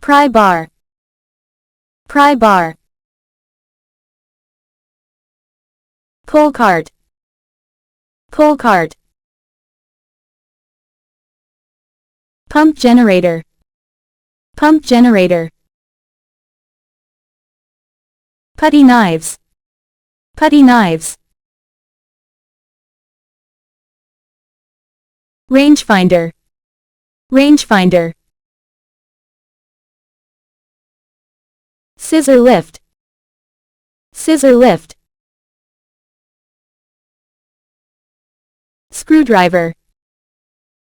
Pry bar. Pry bar. Pull cart. Pull cart. Pump generator. Pump generator. Putty knives. Putty knives. Rangefinder. Rangefinder. Scissor lift. Scissor lift. Screwdriver.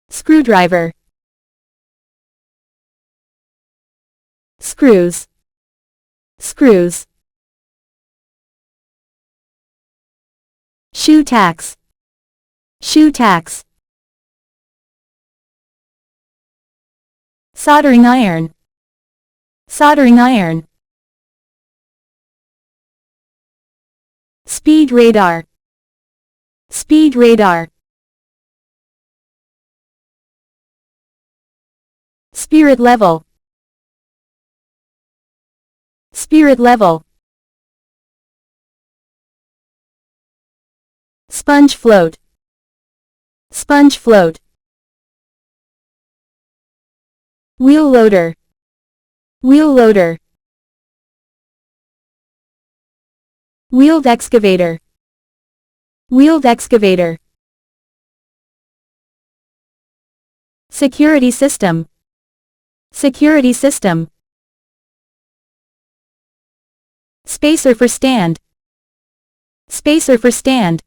Screwdriver. Screws. Screws. Shoe tacks. Shoe tacks. Soldering iron. Soldering iron. Speed radar. Speed radar. Spirit level. Spirit level. Sponge float. Sponge float. Wheel loader. Wheel loader. Wheeled excavator. Wheeled excavator. Security system. Security system. Spacer for stand. Spacer for stand.